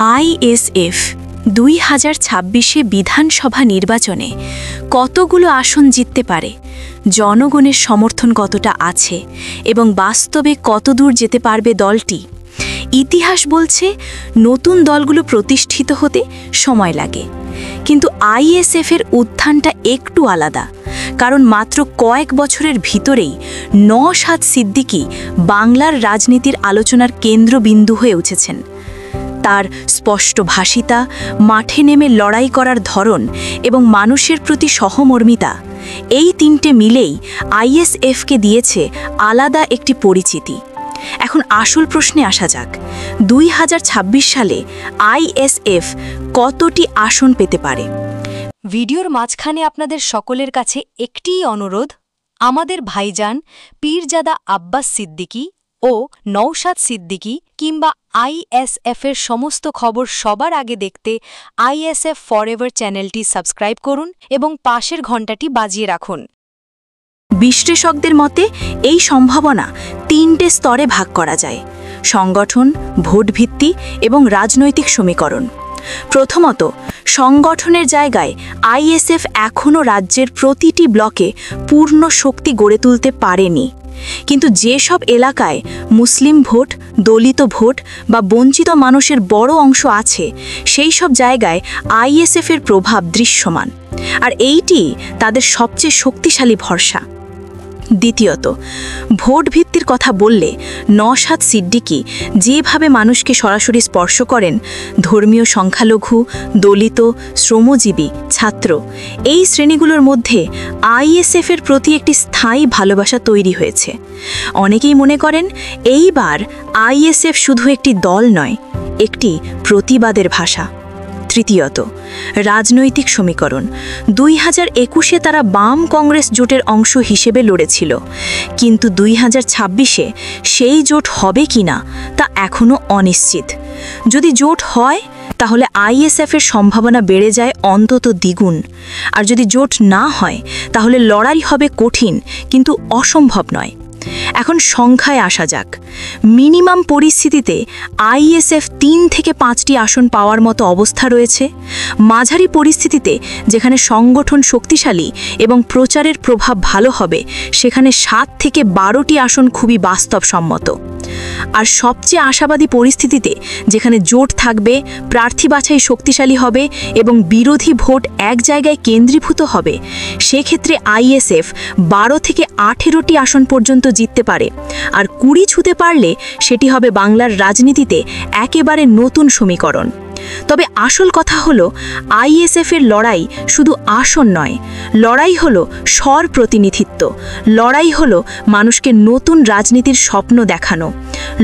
ISF 2026-এ বিধানসভা নির্বাচনে কতগুলো আসন জিততে পারে, জনগণের সমর্থন কতটা আছে এবং বাস্তবে কতদূর যেতে পারবে দলটি। ইতিহাস বলছে নতুন দলগুলো প্রতিষ্ঠিত হতে সময় লাগে, কিন্তু আইএসএফের উত্থানটা একটু আলাদা, কারণ মাত্র কয়েক বছরের ভিতরেই নওশাদ সিদ্দিকী বাংলার রাজনীতির আলোচনার কেন্দ্রবিন্দু হয়ে উঠেছেন। তার স্পষ্টভাষিতা, মাঠে নেমে লড়াই করার ধরন এবং মানুষের প্রতি সহমর্মিতা, এই তিনটে মিলেই আইএসএফকে দিয়েছে আলাদা একটি পরিচিতি। এখন আসল প্রশ্নে আসা যাক, 2026 সালে আইএসএফ কতটি আসন পেতে পারে? ভিডিওর মাঝখানে আপনাদের সকলের কাছে একটিই অনুরোধ, আমাদের ভাইজান পীরজাদা আব্বাস সিদ্দিকী ও নওশাদ সিদ্দিকী কিংবা আইএসএফের সমস্ত খবর সবার আগে দেখতে আইএসএফ ফরএভার চ্যানেলটি সাবস্ক্রাইব করুন এবং পাশের ঘণ্টাটি বাজিয়ে রাখুন। বিশ্লেষকদের মতে এই সম্ভাবনা তিনটে স্তরে ভাগ করা যায়: সংগঠন, ভোটভিত্তি এবং রাজনৈতিক সমীকরণ। প্রথমত, সংগঠনের জায়গায় আইএসএফ এখনও রাজ্যের প্রতিটি ব্লকে পূর্ণ শক্তি গড়ে তুলতে পারেনি, কিন্তু যেসব এলাকায় মুসলিম ভোট, দলিত ভোট বা বঞ্চিত মানুষের বড় অংশ আছে, সেই সব জায়গায় আইএসএফের প্রভাব দৃশ্যমান, আর এইটি তাদের সবচেয়ে শক্তিশালী ভরসা। দ্বিতীয়ত, ভোট ভিত্তির কথা বললে নওশাদ সিদ্দিকী যেভাবে মানুষকে সরাসরি স্পর্শ করেন, ধর্মীয় সংখ্যালঘু, দলিত, শ্রমজীবী, ছাত্র, এই শ্রেণীগুলোর মধ্যে আইএসএফের প্রতি একটি স্থায়ী ভালোবাসা তৈরি হয়েছে। অনেকেই মনে করেন এইবার আইএসএফ শুধু একটি দল নয়, একটি প্রতিবাদের ভাষা। তৃতীয়ত, রাজনৈতিক সমীকরণ। 2021-এ তারা বাম কংগ্রেস জোটের অংশ হিসেবে লড়েছিল, কিন্তু 2026-এ সেই জোট হবে কিনা তা এখনও অনিশ্চিত। যদি জোট হয় তাহলে আইএসএফের সম্ভাবনা বেড়ে যায় অন্তত দ্বিগুণ, আর যদি জোট না হয় তাহলে লড়াই হবে কঠিন কিন্তু অসম্ভব নয়। এখন সংখ্যায় আসা যাক। মিনিমাম পরিস্থিতিতে আইএসএফ 3 থেকে 5টি আসন পাওয়ার মতো অবস্থা রয়েছে। মাঝারি পরিস্থিতিতে, যেখানে সংগঠন শক্তিশালী এবং প্রচারের প্রভাব ভালো হবে, সেখানে 7 থেকে 12টি আসন খুবই বাস্তবসম্মত। আর সবচেয়ে আশাবাদী পরিস্থিতিতে, যেখানে জোট থাকবে, প্রার্থী বাছাই শক্তিশালী হবে এবং বিরোধী ভোট এক জায়গায় কেন্দ্রীভূত হবে, সেক্ষেত্রে আইএসএফ 12 থেকে 18টি আসন পর্যন্ত জিততে পারে। আর 20 ছুঁতে পারলে সেটি হবে বাংলার রাজনীতিতে একেবারে নতুন সমীকরণ। তবে আসল কথা হলো, আইএসএফের লড়াই শুধু আসন নয়, লড়াই হলো স্বর প্রতিনিধিত্ব, লড়াই হলো মানুষকে নতুন রাজনীতির স্বপ্ন দেখানো,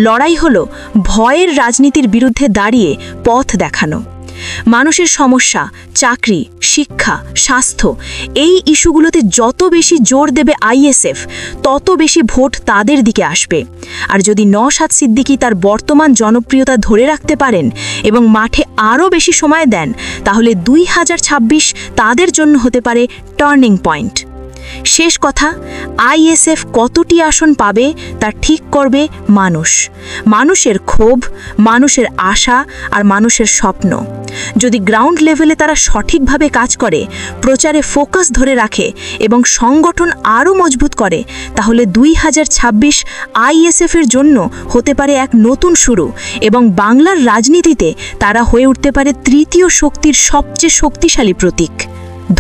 লড়াই হলো ভয়ের রাজনীতির বিরুদ্ধে দাঁড়িয়ে পথ দেখানো। মানুষের সমস্যা, চাকরি, শিক্ষা, স্বাস্থ্য, এই ইস্যুগুলোতে যত বেশি জোর দেবে আইএসএফ, তত বেশি ভোট তাদের দিকে আসবে। আর যদি নওশাদ সিদ্দিকী তার বর্তমান জনপ্রিয়তা ধরে রাখতে পারেন এবং মাঠে আরও বেশি সময় দেন, তাহলে 2026 তাদের জন্য হতে পারে টার্নিং পয়েন্ট। শেষ কথা, আইএসএফ কতটি আসন পাবে তা ঠিক করবে মানুষ, মানুষের ক্ষোভ, মানুষের আশা আর মানুষের স্বপ্ন। যদি গ্রাউন্ড লেভেলে তারা সঠিকভাবে কাজ করে, প্রচারে ফোকাস ধরে রাখে এবং সংগঠন আরও মজবুত করে, তাহলে 2026 আইএসএফের জন্য হতে পারে এক নতুন শুরু এবং বাংলার রাজনীতিতে তারা হয়ে উঠতে পারে তৃতীয় শক্তির সবচেয়ে শক্তিশালী প্রতীক।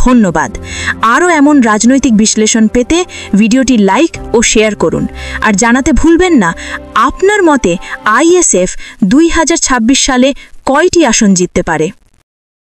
ধন্যবাদ। আরও এমন রাজনৈতিক বিশ্লেষণ পেতে ভিডিওটি লাইক ও শেয়ার করুন, আর জানাতে ভুলবেন না আপনার মতে আইএসএফ 2026 সালে কয়টি আসন জিততে পারে।